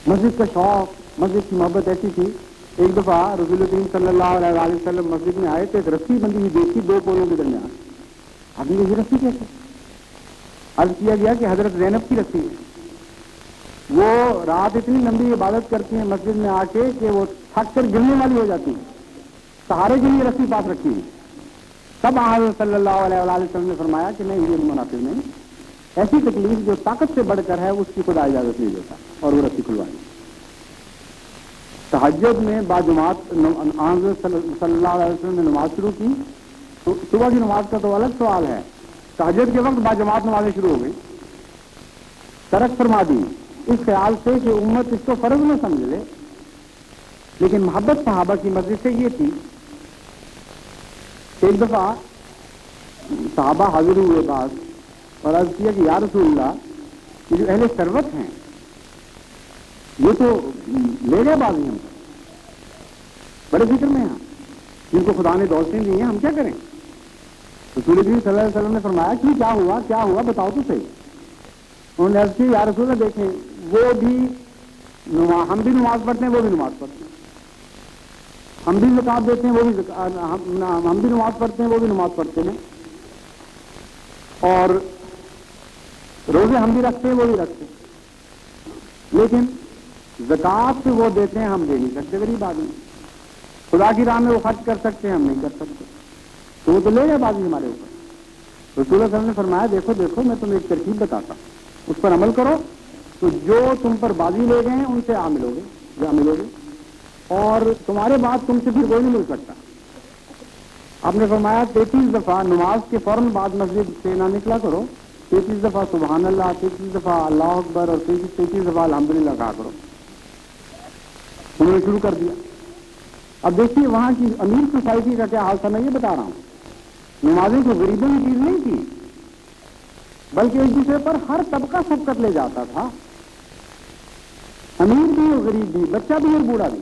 مسجد کا شوق، مسجد کی محبت ایسی تھی. ایک دفعہ رسول کریم صلی اللہ علیہ وآلہ وسلم مسجد میں آئے تو ایک رسی بندی ہوئی دیکھی دو پولوں کے درمیان. آدمی یہ رسی کیسے؟ عرض کیا گیا کہ حضرت زینب کی رسی ہے. وہ رات اتنی لمبی عبادت کرتی ہیں مسجد میں آ کے کہ وہ تھک کر گرنے والی ہو جاتی ہیں، سہارے کے لیے رسی پاس رکھی ہے. تب حضرت صلی اللہ علیہ وآلہ وسلم نے فرمایا کہ نہیں، یہ مناسب نہیں، ایسی تکلیف جو طاقت سے بڑھ کر ہے اس کی خدا اجازت نہیں دیتا، اور وہ رسی کھلوائی. تہجد میں باجماعت حضرت صلی اللہ علیہ وسلم نے نماز شروع کی تو صبح کی نماز کا تو الگ سوال ہے، تہجد کے وقت باجماعت نمازیں شروع ہو گئی. ترک فرما دی اس خیال سے کہ امت اس کو فرض نہ سمجھ لے. لیکن محبت صحابہ کی مرضی سے یہ تھی. ایک دفعہ صحابہ حاضر ہوئے بعد اور عرض کیا کہ یا رسول اللہ، یہ جو اہل ثروت ہیں یہ تو لے گئے بازی، ہم بڑے فکر میں ہیں، جن کو خدا نے دولتیں دی ہیں، ہم کیا کریں؟ رسول کریم صلی اللہ علیہ وسلم نے فرمایا کہ کیا ہوا بتاؤ تو صحیح. انہوں نے عرض کی یا رسول اللہ دیکھیں، وہ بھی ہم بھی نماز پڑھتے ہیں، وہ بھی نماز پڑھتے ہیں، ہم بھی زکات دیتے ہیں، وہ بھی ہم بھی نماز پڑھتے ہیں، وہ بھی نماز پڑھتے ہیں، اور روزے ہم بھی رکھتے ہیں، وہ بھی رکھتے ہیں، لیکن زکات وہ دیتے ہیں ہم دے نہیں سکتے، غریب آدمی. خدا کی راہ میں وہ خرچ کر سکتے ہیں، ہم نہیں کر سکتے، تو وہ تو لے گئے بازی ہمارے اوپر. رسول اللہ صلی اللہ علیہ وسلم نے فرمایا دیکھو میں تمہیں ایک ترکیب بتاتا ہوں، اس پر عمل کرو تو جو تم پر بازی لے گئے ہیں ان سے ملو گے، اور تمہارے بعد تم سے پھر کوئی نہیں مل سکتا. آپ نے فرمایا 33 دفعہ نماز کے فوراً بعد مسجد سے نہ نکلا کرو، 33 دفعہ سبحان اللہ، 33 دفعہ اللہ اکبر، اور 33 دفعہ الحمدللہ کہا کرو. انہوں نے شروع کر دیا. اب دیکھیے وہاں کی امیر سوسائٹی کا کیا حال تھا، میں یہ بتا رہا ہوں. نمازیں تو غریبوں کی چیز نہیں تھی، بلکہ ایک دوسرے پر ہر طبقہ سبقت لے جاتا تھا، امیر بھی اور غریب بھی، بچہ بھی اور بوڑھا بھی.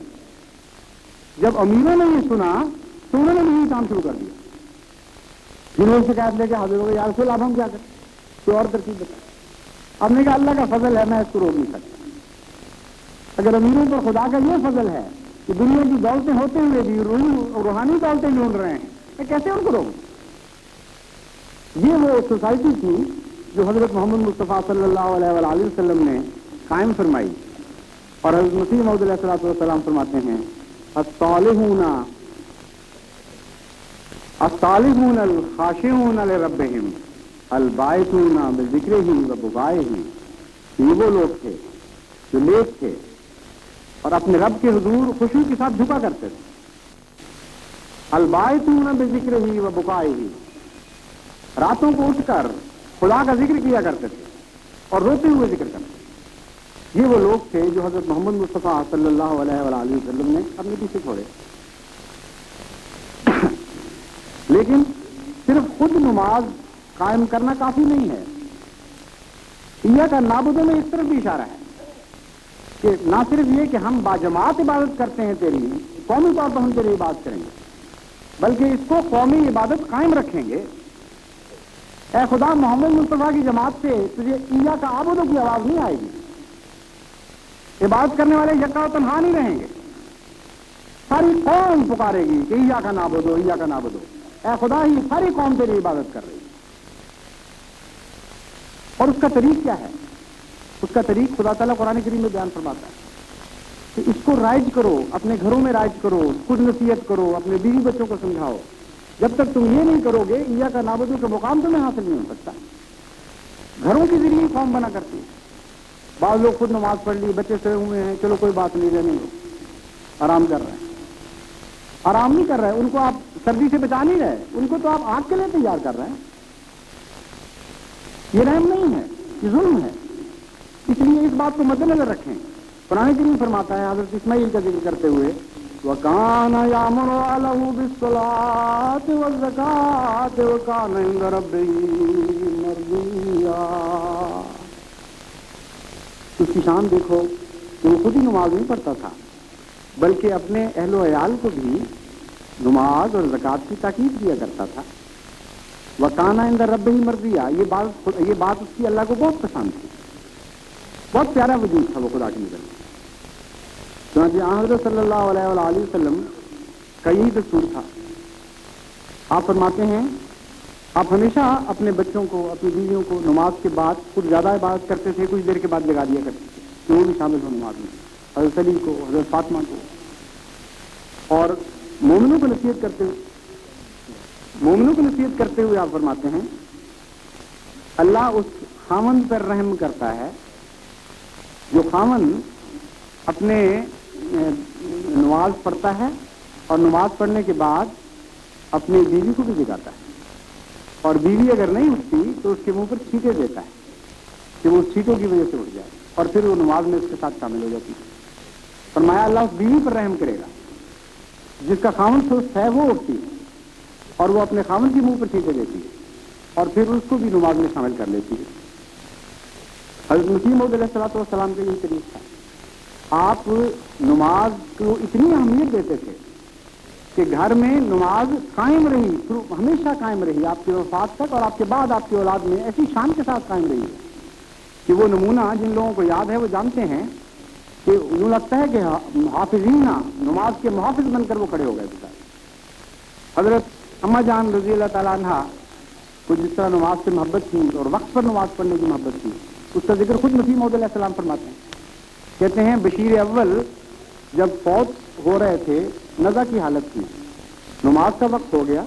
جب امیروں نے یہ سنا تو انہوں نے بھی یہ کام شروع کر دیا. جنہوں نے شکایت لے کے حاضر ہو گئے، یا رسول اب ہم کیا کریں؟ کوئی اور ترکیب بتا. اب نے کہا اللہ کا فضل ہے، میں اس کو روک نہیں سکتا. اگر امیروں پر خدا کا یہ فضل ہے کہ دنیا کی دولتیں ہوتے ہوئے بھی روحانی دولتیں ڈھونڈ رہے ہیں، میں کیسے ان کو روکوں؟ یہ وہ سوسائٹی تھی جو حضرت محمد مصطفیٰ صلی اللہ علیہ وآلہ وسلم نے قائم فرمائی، اور حضرت مسیح موعود علیہ السلام فرماتے ہیں الصالحون الخاشعون لربہم البائتون بذکرہ وبکائہ، یہ وہ لوگ تھے جو نیک تھے اور اپنے رب کے حضور خشوع کے ساتھ جھکا کرتے تھے، البائتون بذکرہ وبکائہ، راتوں کو اٹھ کر خدا کا ذکر کیا کرتے تھے اور روتے ہوئے ذکر کرتے تھے۔ یہ وہ لوگ تھے جو حضرت محمد مصطفیٰ صلی اللہ علیہ وآلہ وسلم نے اپنے پیچھے چھوڑے۔ لیکن صرف خود نماز قائم کرنا کافی نہیں ہے، ایاک نعبد میں اس طرف بھی اشارہ ہے کہ نہ صرف یہ کہ ہم باجماعت عبادت کرتے ہیں تیری، قومی طور پر ہم تیری عبادت کریں گے، بلکہ اس کو قومی عبادت قائم رکھیں گے۔ اے خدا، محمد مصطفیٰ کی جماعت سے تجھے ایاک نعبد کی آواز نہیں آئے گی، عبادت کرنے والے یکا و تنہا نہیں رہیں گے، ساری قوم پکارے گی کہ ایاک نعبد ایاک نعبد، اے خدا ہی ساری قوم تیری عبادت کر رہی ہے۔ اور اس کا طریق کیا ہے؟ اس کا طریق خدا تعالیٰ قرآن کریم میں بیان فرماتا ہے کہ اس کو رائج کرو، اپنے گھروں میں رائج کرو، خود نصیحت کرو، اپنے بیوی بچوں کو سمجھاؤ۔ جب تک تم یہ نہیں کرو گے ایاک نعبد کا مقام تمہیں حاصل نہیں ہو سکتا۔ گھروں کے ذریعے قوم بنا کرتی ہے۔ بعض لوگ خود نماز پڑھ لی، بچے سوئے ہوئے ہیں، چلو کوئی بات نہیں، رہنے دو، آرام کر رہے ہیں۔ آرام نہیں کر رہے، ان کو آپ سردی سے بچا نہیں رہے، ان کو تو آپ آگ کے لیے تیار کر رہے ہیں۔ یہ رحم نہیں ہے، یہ ظلم ہے۔ اس لیے اس بات کو مد نظر رکھیں۔ قرآن کریم فرماتا ہے حضرت اسماعیل کا ذکر کرتے ہوئے، وَكَانَ يَأْمُرُ أَهْلَهُ بِالصَّلَاةِ وَالزَّكَاةِ وَكَانَ عِندَ رَبِّهِ مَرْضِيًّا۔ اس کی شان دیکھو کہ وہ خود ہی نماز نہیں پڑھتا تھا، بلکہ اپنے اہل و عیال کو بھی نماز اور زکوٰۃ کی تاکید کیا کرتا تھا۔ وَكَانَ عِندَ رَبِّهِ مَرْضِيًّا، یہ بات اس کی اللہ کو بہت پسند تھی، بہت پیارا وجود تھا وہ خدا کی نظر میں۔ چنانچہ حضرت صلی اللہ علیہ وآلہ وسلم کا یہی دستور تھا۔ آپ فرماتے ہیں آپ ہمیشہ اپنے بچوں کو، اپنی بیویوں کو نماز کے بعد کچھ زیادہ عبادت کرتے تھے، کچھ دیر کے بعد جگا دیا کرتے تھے کہ وہ بھی شامل ہو نماز میں، حضرت علی کو، حضرت فاطمہ کو۔ اور مومنوں کو نصیحت کرتے ہوئے آپ فرماتے ہیں اللہ اس خاوند پر رحم کرتا ہے جو خاوند اپنے نماز پڑھتا ہے اور نماز پڑھنے کے بعد اپنی بیوی کو بھی جگاتا ہے، اور بیوی اگر نہیں اٹھتی تو اس کے منہ پر چھینٹے دیتا ہے کہ وہ چھینٹوں کی وجہ سے اٹھ جائے، اور پھر وہ نماز میں اس کے ساتھ شامل ہو جاتی ہے۔ فرمایا اللہ اس بیوی پر رحم کرے گا جس کا خاوند سست ہے، وہ اٹھتی ہے اور وہ اپنے خاوند کے منہ پر چھینٹے دیتی ہے اور پھر اس کو بھی نماز میں شامل کر لیتی ہے۔ حضرت مسیح موعود علیہ السلام کا یہی طریقہ تھا۔ آپ نماز کو اتنی اہمیت دیتے تھے کہ گھر میں نماز قائم رہی، ہمیشہ قائم رہی، آپ کی وفات تک اور آپ کے بعد آپ کی اولاد میں ایسی شان کے ساتھ قائم رہی ہے کہ وہ نمونہ جن لوگوں کو یاد ہے وہ جانتے ہیں کہ یوں لگتا ہے کہ حافظین نماز کے محافظ بن کر وہ کھڑے ہو گئے تھے۔ حضرت اماں جان رضی اللہ تعالیٰ عنہ کو جس طرح نماز سے محبت تھی اور وقت پر نماز پڑھنے کی محبت تھی، اس کا ذکر خود مسیح موعود علیہ السلام فرماتے ہیں۔ کہتے ہیں بشیر اول جب فوت ہو رہے تھے، نزع کی حالت تھی، نماز کا وقت ہو گیا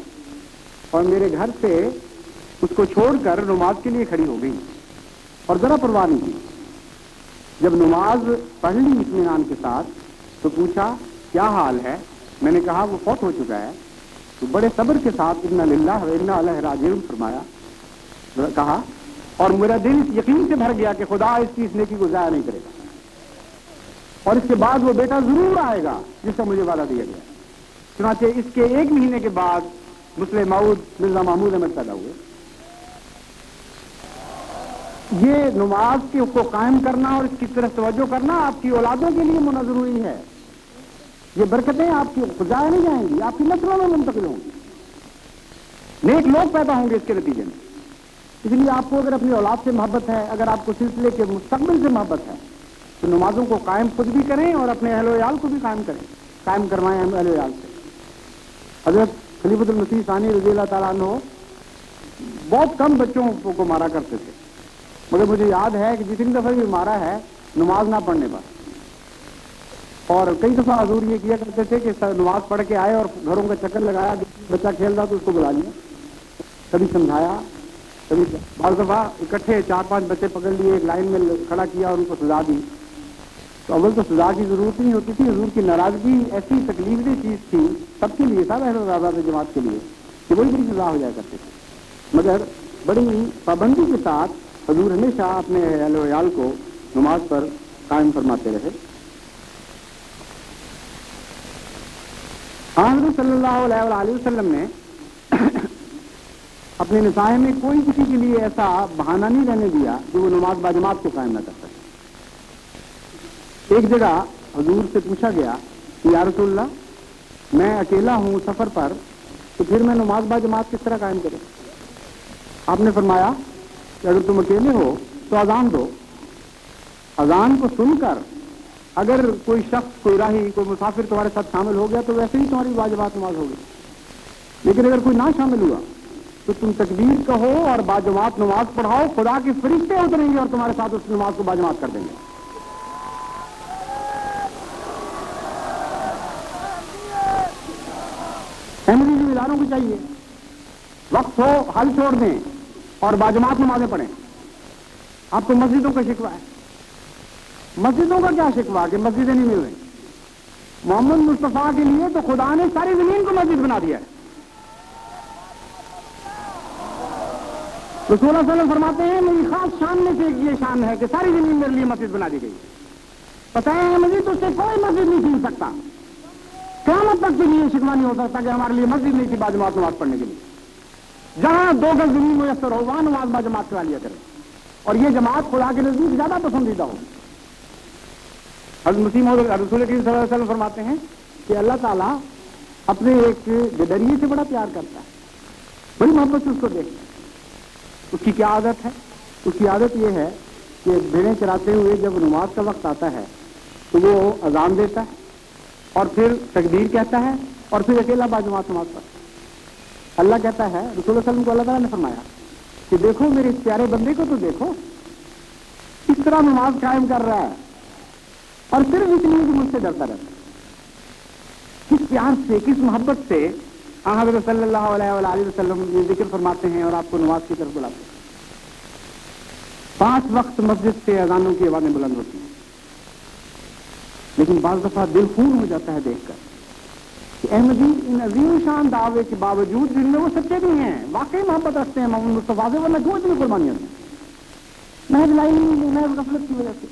اور میرے گھر سے اس کو چھوڑ کر نماز کے لیے کھڑی ہو گئی اور ذرا پرواہ نہیں کی۔ جب نماز پڑھ لی اطمینان کے ساتھ تو پوچھا کیا حال ہے؟ میں نے کہا وہ فوت ہو چکا ہے۔ تو بڑے صبر کے ساتھ انا للہ و انا الیہ راجعون فرمایا، کہا، اور میرا دل اس یقین سے بھر گیا کہ خدا اس کی اس نیکی کو ضائع نہیں کرے گا، اور اس کے بعد وہ بیٹا ضرور آئے گا جس کا مجھے وعدہ دیا گیا۔ چنانچہ اس کے 1 مہینے کے بعد مسلم موعود مرزا محمود احمد پیدا ہوئے۔ یہ نماز کو قائم کرنا اور اس کی طرف توجہ کرنا آپ کی اولادوں کے لیے ضروری ہے۔ یہ برکتیں آپ کی ضائع نہیں جائیں گی، آپ کی نسلوں میں منتقل ہوں گی، نیک لوگ پیدا ہوں گے اس کے نتیجے میں۔ اس لیے آپ کو اگر اپنی اولاد سے محبت ہے، اگر آپ کو سلسلے کے مستقبل سے محبت ہے، تو نمازوں کو قائم خود بھی کریں اور اپنے اہل و عیال کو بھی قائم کریں، قائم کروائیں اہل و عیال سے۔ حضرت خلیفۃ المسیح ثانی رضی اللہ تعالیٰ عنہ بہت کم بچوں کو مارا کرتے تھے، مگر مجھے یاد ہے کہ جتنی دفعہ بھی مارا ہے نماز نہ پڑھنے پر، اور کئی دفعہ حضور یہ کیا کرتے تھے کہ نماز پڑھ کے آئے اور گھروں کا چکر لگایا، بچہ کھیل رہا تو اس کو بلا لیا، کبھی سمجھایا، کبھی بعض دفعہ اکٹھے 4-5 بچے پکڑ لیے، ایک لائن میں کھڑا کیا اور ان کو سزا دی۔ تو اول تو سزا کی ضرورت نہیں ہوتی تھی، حضور کی ناراضگی ایسی تکلیف دہ چیز تھی سب کے لیے، سب اہل آزاد جماعت کے لیے، کہ وہی بڑی سزا ہو جایا کرتے تھے، مگر بڑی پابندی کے ساتھ حضور ہمیشہ اپنے اہل و عیال کو نماز پر قائم فرماتے رہے۔ حضرت صلی اللہ علیہ وآلہ وسلم نے اپنے نصائح میں کوئی کسی کے لیے ایسا بہانہ نہیں رہنے دیا کہ وہ نماز باجماعت کو قائم نہ کر سکے۔ ایک جگہ حضور سے پوچھا گیا کہ یا رسول اللہ میں اکیلا ہوں سفر پر، تو پھر میں نماز باجماعت کس طرح قائم کروں؟ آپ نے فرمایا کہ اگر تم اکیلے ہو تو اذان دو، اذان کو سن کر اگر کوئی شخص، کوئی راہی، کوئی مسافر تمہارے ساتھ شامل ہو گیا تو ویسے ہی تمہاری باجماعت نماز ہوگی، لیکن اگر کوئی نہ شامل ہوا تو تم تکبیر کہو اور باجماعت نماز پڑھاؤ، خدا کے فرشتے اتریں گے اور تمہارے ساتھ اس نماز کو باجماعت کر دیں گے۔ احمدی ذمہ داروں کو چاہیے وقت ہو حل چھوڑ دیں اور باجماعت نمازیں پڑھیں۔ آپ کو مسجدوں کا شکوہ ہے، مسجدوں کا کیا شکوہ کہ مسجدیں نہیں مل رہی؟ محمد مصطفیٰ کے لیے تو خدا نے ساری زمین کو مسجد بنا دیا ہے۔ رسول اللہ صلی اللہ علیہ وسلم فرماتے ہیں میری خاص شان میں سے یہ شان ہے کہ ساری زمین میرے لیے مسجد بنا دی گئی ہے۔ پتہ ہے مزید اس سے کوئی مسجد نہیں چھین سکتا، قیامت تک کے لیے شکوہ نہیں ہو سکتا کہ ہمارے لیے مسجد نہیں تھی باجماعت نماز پڑھنے کے لیے۔ جہاں 2 گز زمین میسر ہو وہاں نماز باجماعت کرا لیا کرے، اور یہ جماعت خدا کے نزدیک زیادہ پسندیدہ ہو۔ حضرت مسیح موعود رسول کریم صلی اللہ علیہ وسلم فرماتے ہیں کہ اللہ تعالیٰ اپنے ایک گدریے سے بڑا پیار کرتا ہے، بڑی محبت سے اس کو دیکھتا ہے۔ اس کی کیا عادت ہے؟ اس کی عادت یہ ہے کہ بھیڑیں چراتے ہوئے جب نماز کا وقت آتا ہے تو وہ اذان دیتا ہے اور پھر تکبیر کہتا ہے اور پھر اکیلا باجماعت نماز پڑھتا ہے۔ اللہ کہتا ہے، رسول اللہ صلی اللہ علیہ وسلم کو اللہ تعالیٰ نے فرمایا کہ دیکھو میرے اس پیارے بندے کو تو دیکھو، اس طرح نماز قائم کر رہا ہے اور صرف اس لیے کہ مجھ سے ڈرتا رہتا ہے۔ کس پیار سے، کس محبت سے حضرت صلی اللہ علیہ وآلہ وسلم یہ ذکر فرماتے ہیں اور آپ کو نماز کی طرف بلاتے ہیں۔ 5 وقت مسجد سے اذانوں کی آوازیں بلند ہوتی ہیں، لیکن بعض دفعہ دل خون ہو جاتا ہے دیکھ کر کہ احمدی ان عظیم شان دعوے کے باوجود جن میں وہ سچے بھی ہیں، واقعی محبت رکھتے ہیں محمد مصطفیٰ سے، ورنہ کیوں اتنی قربانیاں دیں؟ محض محض غفلت کی وجہ سے،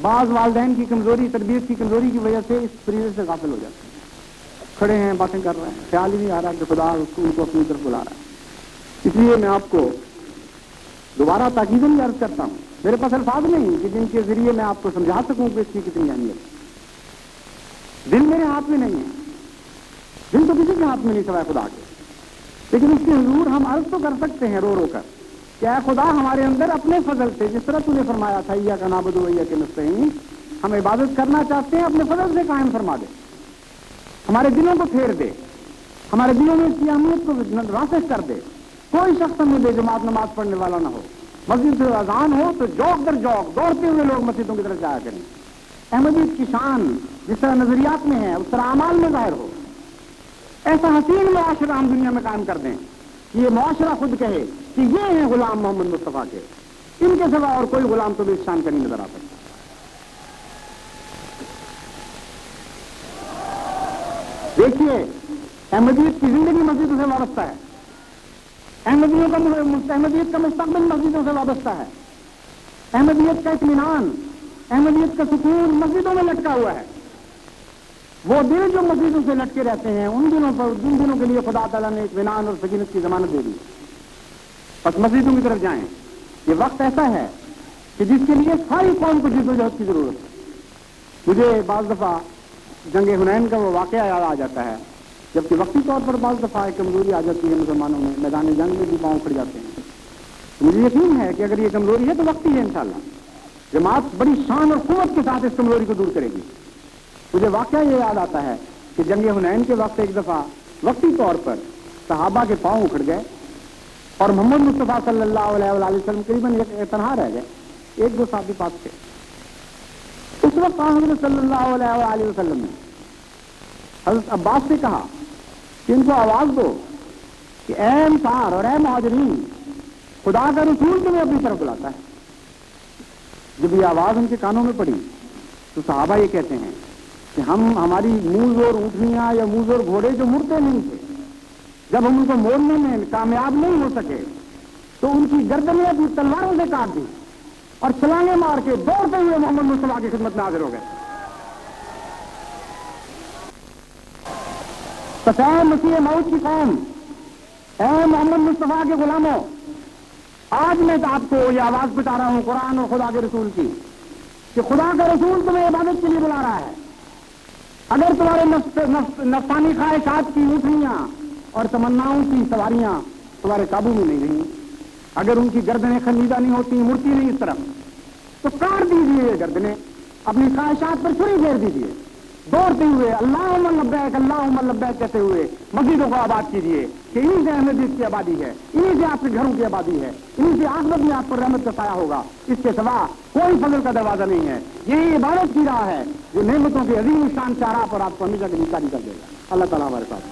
بعض والدین کی کمزوری، تربیت کی کمزوری کی وجہ سے اس فریضے سے غافل ہو جاتے ہیں، کھڑے ہیں باتیں کر رہے ہیں، خیال ہی نہیں آ رہا کہ خدا ان کو اپنی طرف بلا رہا ہے۔ اس لیے میں آپ کو دوبارہ تاکیداً عرض کرتا ہوں، میرے پاس الفاظ نہیں کہ جن کے ذریعے میں آپ کو سمجھا سکوں کہ اس کی کتنی اہمیت ہے۔ دل میرے ہاتھ میں نہیں ہے، دل تو کسی کے ہاتھ میں نہیں سوائے خدا کے، لیکن اس کے حضور ہم عرض تو کر سکتے ہیں رو رو کر کہ اے خدا ہمارے اندر اپنے فضل سے، جس طرح تو نے فرمایا تھا ایاک نعبد و ایاک نستعین، ہم عبادت کرنا چاہتے ہیں، اپنے فضل سے قائم فرما دے، ہمارے دلوں کو پھیر دے، ہمارے دلوں میں اس کی اہمیت کو راسخ کر دے۔ کوئی شخص ہمیں بے جماعت نماز پڑھنے والا نہ ہو، مسجد سے اذان ہو تو جوق در جوق دوڑتے ہوئے لوگ مسجدوں کی طرف جایا کریں۔ احمدیت کی شان جس طرح نظریات میں ہے اس طرح اعمال میں ظاہر ہو۔ ایسا حسین معاشرہ ہم دنیا میں قائم کر دیں کہ یہ معاشرہ خود کہے کہ یہ ہیں غلام محمد مصطفیٰ کے، ان کے سوا اور کوئی غلام تو بھی اس شان کا نہیں نظر آ سکتا۔ دیکھیے احمدیت کی زندگی مسجدوں سے وابستہ ہے، احمدیت کا مستقبل مسجدوں سے وابستہ ہے، احمدیت کا اطمینان، احمدیت کا سکون مسجدوں میں لٹکا ہوا ہے۔ وہ دل جو مسجدوں سے لٹکے رہتے ہیں ان دنوں کے لیے خدا تعالیٰ نے اطمینان اور سکینت کی ضمانت دے دی۔ بس مسجدوں کی طرف جائیں، یہ وقت ایسا ہے کہ جس کے لیے ساری قوم کو جدوجہد کی ضرورت ہے۔ مجھے بعض دفعہ جنگ حنین کا وہ واقعہ یاد آ جاتا ہے، جبکہ وقتی طور پر بعض دفعہ ایک کمزوری آ جاتی ہے مسلمانوں میں، میدان جنگ میں بھی پاؤں کھڑ جاتے ہیں۔ مجھے یقین ہے کہ اگر یہ کمزوری ہے تو وقتی ہے، انشاءاللہ جماعت بڑی شان اور قوت کے ساتھ اس کمزوری کو دور کرے گی۔ مجھے واقعہ یہ یاد آتا ہے کہ جنگ حنین کے وقت ایک دفعہ وقتی طور پر صحابہ کے پاؤں اکھڑ گئے اور محمد مصطفیٰ صلی اللہ علیہ وآلہ وسلم قریباً ایک تنہا رہ گئے، ایک دو صحابی پاس تھے۔ اس وقت حضرت صلی اللہ علیہ وآلہ وسلم نے حضرت عباس سے کہا کہ ان کو آواز دو کہ اے انصار اور اے مہاجرین، خدا کا رسول تمہیں اپنی طرف بلاتا ہے۔ جب یہ آواز ان کے کانوں میں پڑی تو صحابہ یہ کہتے ہیں کہ ہماری موز اور اونٹنیاں یا موز اور گھوڑے جو مڑتے نہیں تھے، جب ہم ان کو موڑنے میں کامیاب نہیں ہو سکے تو ان کی گردنیں اپنی تلواروں سے کاٹ دی اور چھلانگیں مار کے دوڑتے ہوئے محمد مصطفیٰ کی خدمت میں حاضر ہو گئے۔ اے مسیح موت کی قوم، اے محمد مصطفیٰ کے غلاموں، آج میں آپ کو یہ آواز بتا رہا ہوں قرآن اور خدا کے رسول کی کہ خدا کا رسول تمہیں عبادت کے لیے بلا رہا ہے۔ اگر تمہارے نفسانی خواہشات کی اونٹنیاں اور تمناؤں کی سواریاں تمہارے قابو میں نہیں رہیں، اگر ان کی گردنیں خمیدہ نہیں ہوتی، مڑتی نہیں اس طرف، تو کاٹ دیجیے یہ گردنیں، اپنی خواہشات پر چھری پھیر دیجیے، دوڑتے ہوئے اللہم لبیک کہتے ہوئے مسجدوں کو آباد کیجیے کہ انہیں سے احمدیت کی آبادی ہے، انہیں سے آپ کے گھروں کی آبادی ہے، انہیں سے عاقبت میں آپ پر رحمت کا سایہ ہوگا، اس کے سوا کوئی فضل کا دروازہ نہیں ہے۔ یہی عبادت کی راہ ہے جو نعمتوں کے عظیم شان چارہ پر آپ کو ہمیشہ کے لیے جاری کر دے گا۔ اللہ تعالیٰ ہمارے ساتھ۔